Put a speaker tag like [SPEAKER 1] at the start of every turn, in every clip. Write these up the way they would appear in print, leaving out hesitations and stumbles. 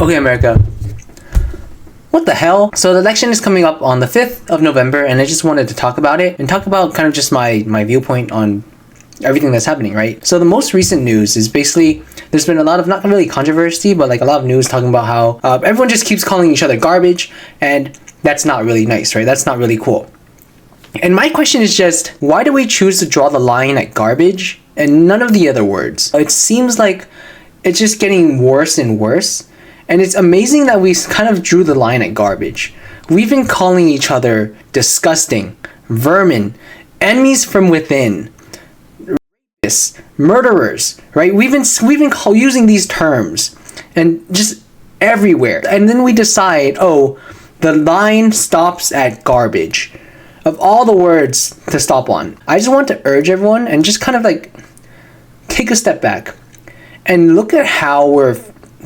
[SPEAKER 1] Okay, America. What the hell? So the election is coming up on the 5th of November, and I just wanted to talk about it and talk about kind of just my viewpoint on everything that's happening, right? So the most recent news is basically there's been a lot of, not really controversy, but like a lot of news talking about how everyone just keeps calling each other garbage, and that's not really nice, right? That's not really cool. And my question is just, why do we choose to draw the line at garbage and none of the other words? It seems like it's just getting worse and worse. And it's amazing that we kind of drew the line at garbage. We've been calling each other disgusting, vermin, enemies from within, rapists, murderers, right? We've been using these terms and just everywhere. And then we decide, oh, the line stops at garbage. Of all the words to stop on, I just want to urge everyone and just kind of like take a step back and look at how we're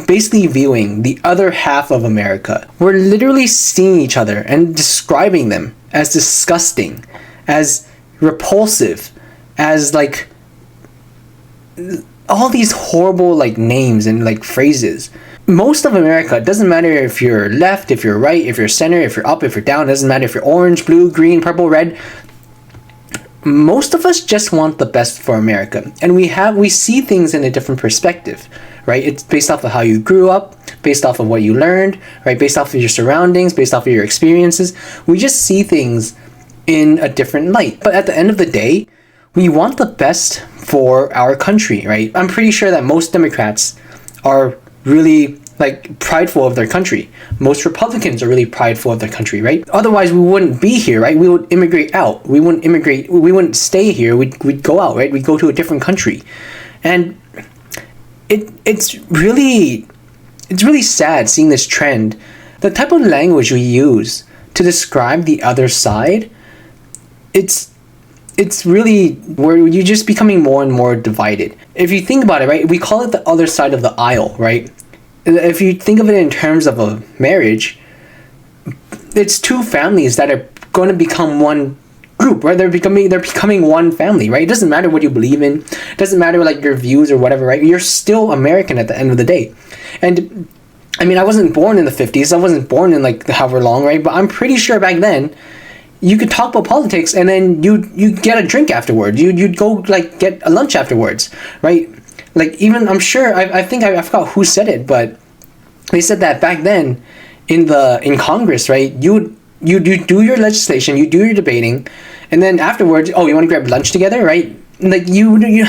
[SPEAKER 1] basically viewing the other half of America. We're literally seeing each other and describing them as disgusting, as repulsive, as like all these horrible like names and like phrases. Most of America, it doesn't matter if you're left, if you're right, if you're center, if you're up, if you're down, it doesn't matter if you're orange, blue, green, purple, red. Most of us just want the best for America, and we see things in a different perspective, right? It's based off of how you grew up, based off of what you learned, right? Based off of your surroundings, based off of your experiences. We just see things in a different light. But at the end of the day, we want the best for our country, right? I'm pretty sure that most Democrats are really like prideful of their country. Most Republicans are really prideful of their country, right? Otherwise we wouldn't be here, right? We would immigrate out. We wouldn't stay here. We'd go out, right? We'd go to a different country. And it's really sad seeing this trend. The type of language we use to describe the other side, it's really where you're just becoming more and more divided. If you think about it, right, we call it the other side of the aisle, right? If you think of it in terms of a marriage, it's two families that are going to become one group, right? They're becoming one family, right? It doesn't matter what you believe in. It doesn't matter like your views or whatever, right? You're still American at the end of the day. And I mean, I wasn't born in the 50s. I wasn't born in like however long, right? But I'm pretty sure back then you could talk about politics and then you'd get a drink afterwards. You'd go like get a lunch afterwards, right? Like even I'm sure I think I forgot who said it, but they said that back then in Congress, right? You do your legislation, you do your debating, and then afterwards, oh, you want to grab lunch together, right? Like you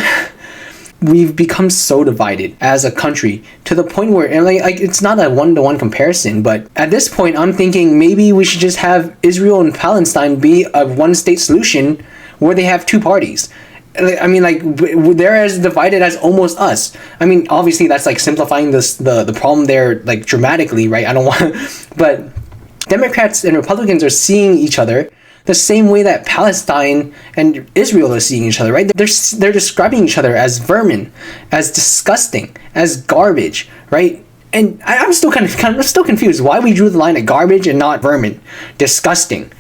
[SPEAKER 1] we've become so divided as a country to the point where, and like it's not a one-to-one comparison, but at this point I'm thinking maybe we should just have Israel and Palestine be a one-state solution where they have two parties. I mean, like they're as divided as almost us. I mean, obviously that's like simplifying the problem there like dramatically, right? I don't want, but Democrats and Republicans are seeing each other the same way that Palestine and Israel are seeing each other, right? They're describing each other as vermin, as disgusting, as garbage, right? And I'm still I'm still confused why we drew the line at garbage and not vermin, disgusting,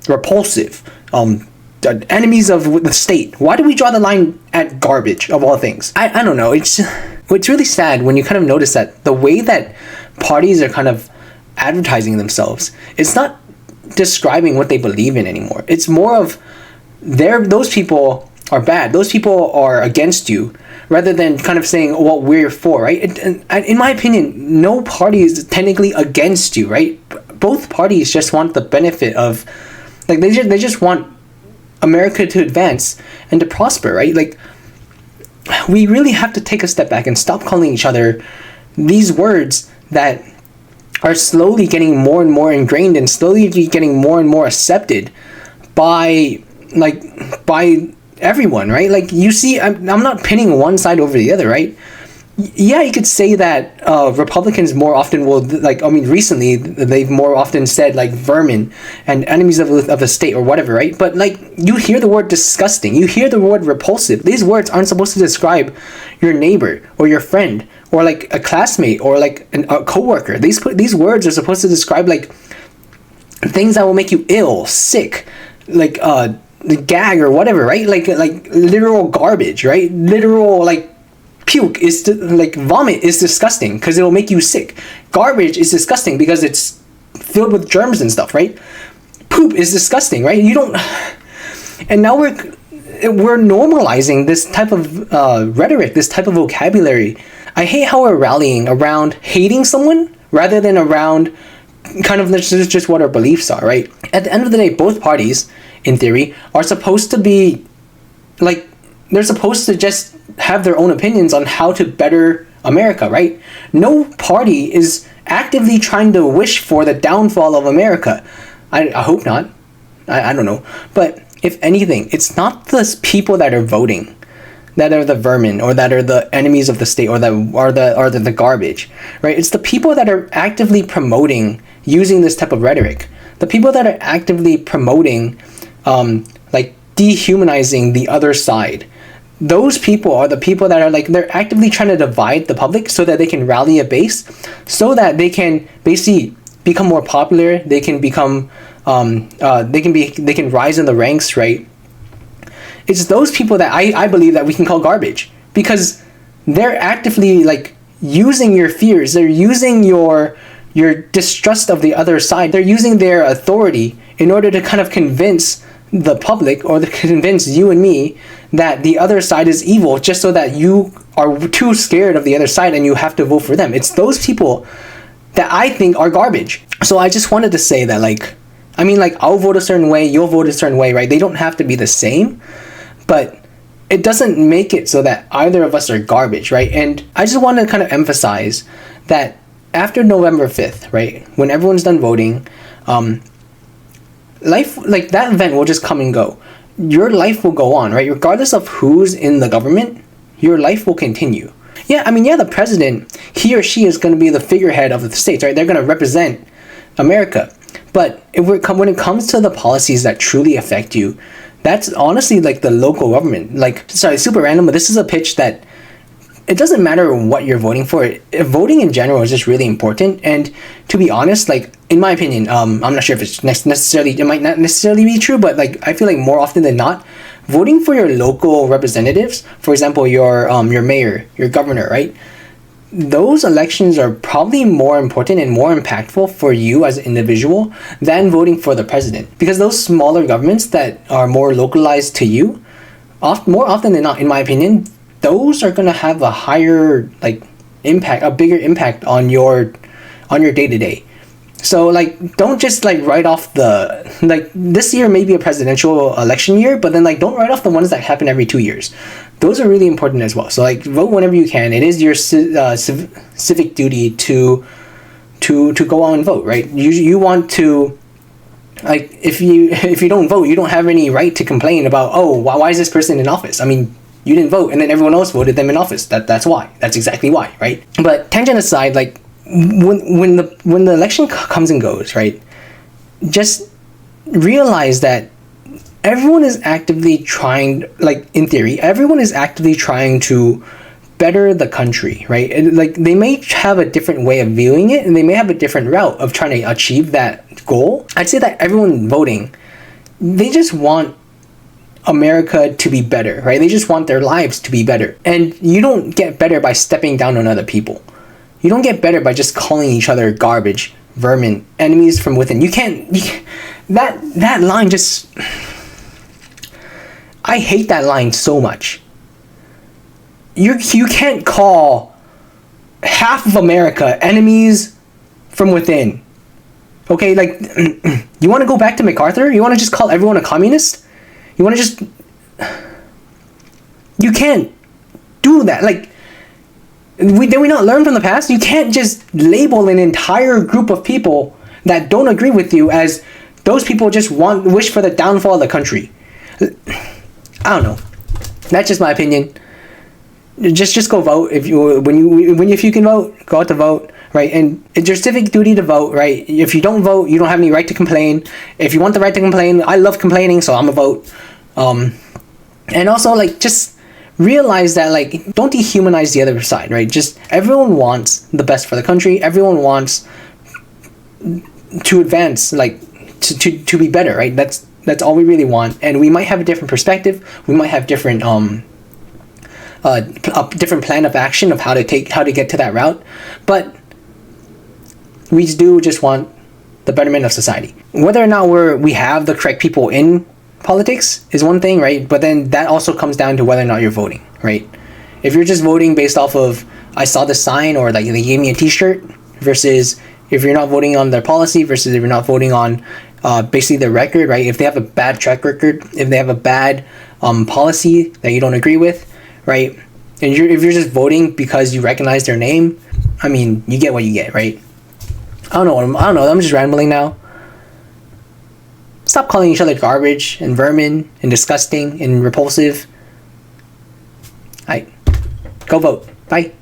[SPEAKER 1] repulsive, enemies of the state. Why do we draw the line at garbage of all things? I don't know. It's really sad when you kind of notice that the way that parties are kind of advertising themselves, it's not describing what they believe in anymore. It's more of those people are bad. Those people are against you, rather than kind of saying what we're for, right? And in my opinion, no party is technically against you, right? Both parties just want the benefit of, like they just want America to advance and to prosper, right? Like we really have to take a step back and stop calling each other these words that are slowly getting more and more ingrained and slowly getting more and more accepted by everyone, right? Like you see, I'm not pinning one side over the other, right? Yeah, you could say that Republicans more often will, like, I mean, recently they've more often said like vermin and enemies of the state or whatever, right? But like you hear the word disgusting, you hear the word repulsive. These words aren't supposed to describe your neighbor or your friend or like a classmate or like a coworker. These words are supposed to describe like things that will make you ill, sick, like gag or whatever, right? Like literal garbage, right? Literal like puke is like vomit is disgusting because it will make you sick. Garbage is disgusting because it's filled with germs and stuff, right? Poop is disgusting, right? You don't. And now we're normalizing this type of rhetoric, this type of vocabulary. I hate how we're rallying around hating someone rather than around kind of just what our beliefs are, right? At the end of the day, both parties, in theory, are supposed to be like, they're supposed to just have their own opinions on how to better America, right? No party is actively trying to wish for the downfall of America. I hope not. I don't know. But if anything, it's not the people that are voting that are the vermin or that are the enemies of the state or that are the garbage, right? It's the people that are actively promoting using this type of rhetoric. The people that are actively promoting like dehumanizing the other side. Those people are the people that are like, they're actively trying to divide the public so that they can rally a base, so that they can basically become more popular. They can become they can rise in the ranks, right? It's those people that I believe that we can call garbage, because they're actively like using your fears. They're using your distrust of the other side. They're using their authority in order to kind of convince the public, or to convince you and me, that the other side is evil, just so that you are too scared of the other side and you have to vote for them. It's those people that I think are garbage. So I just wanted to say that, like, I mean, like, I'll vote a certain way, you'll vote a certain way, right? They don't have to be the same, but it doesn't make it so that either of us are garbage, right? And I just want to kind of emphasize that after November 5th, right, when everyone's done voting, life, like, that event will just come and go. Your life will go on, right? Regardless of who's in the government, your life will continue. Yeah, I mean, yeah, the president, he or she is going to be the figurehead of the states, right? They're going to represent America. But when it comes to the policies that truly affect you, that's honestly like the local government. Like, sorry, super random, but this is a pitch that it doesn't matter what you're voting for. Voting in general is just really important. And to be honest, like, in my opinion, I'm not sure if it's necessarily, it might not necessarily be true, but like, I feel like more often than not, voting for your local representatives, for example, your mayor, your governor, right? Those elections are probably more important and more impactful for you as an individual than voting for the president. Because those smaller governments that are more localized to you, more often than not, in my opinion, those are going to have a higher, like, impact, a bigger impact on your day-to-day. So, like, don't just, like, write off the, like, this year may be a presidential election year, but then, like, don't write off the ones that happen every 2 years. Those are really important as well. So, like, vote whenever you can. It is your civic duty to go out and vote, right? You want to, like, if you don't vote, you don't have any right to complain about, oh, why is this person in office? I mean, you didn't vote, and then everyone else voted them in office. That's why. That's exactly why, right? But tangent aside, like, when the election comes and goes, right, just realize that everyone is actively trying, like, in theory, everyone is actively trying to better the country, right? And, like, they may have a different way of viewing it, and they may have a different route of trying to achieve that goal. I'd say that everyone voting, they just want America to be better, right? They just want their lives to be better. And you don't get better by stepping down on other people. You don't get better by just calling each other garbage, vermin, enemies from within. You can't that line just, I hate that line so much. You can't call half of America enemies from within. Okay, like, you want to go back to MacArthur? You want to just call everyone a communist? You want to just, you can't do that. Like, did we not learn from the past? You can't just label an entire group of people that don't agree with you as those people just wish for the downfall of the country. I don't know. That's just my opinion. Just go vote if you can vote, go out to vote, right? And it's your civic duty to vote, right? If you don't vote, you don't have any right to complain. If you want the right to complain, I love complaining, so I'm a vote. And also, like, just realize that, like, don't dehumanize the other side, right? Just, everyone wants the best for the country. Everyone wants to advance, like, to be better, right? That's all we really want. And we might have a different perspective. We might have different a different plan of action of how to get to that route, but we do just want the betterment of society. Whether or not we have the correct people in politics is one thing, right? But then that also comes down to whether or not you're voting, right? If you're just voting based off of I saw the sign or like they gave me a T-shirt, versus if you're not voting on their policy, versus if you're not voting on basically their record, right? If they have a bad track record, if they have a bad policy that you don't agree with, right? And if you're just voting because you recognize their name, I mean, you get what you get, right? I don't know. I'm just rambling now. Stop calling each other garbage and vermin and disgusting and repulsive. Alright, go vote. Bye.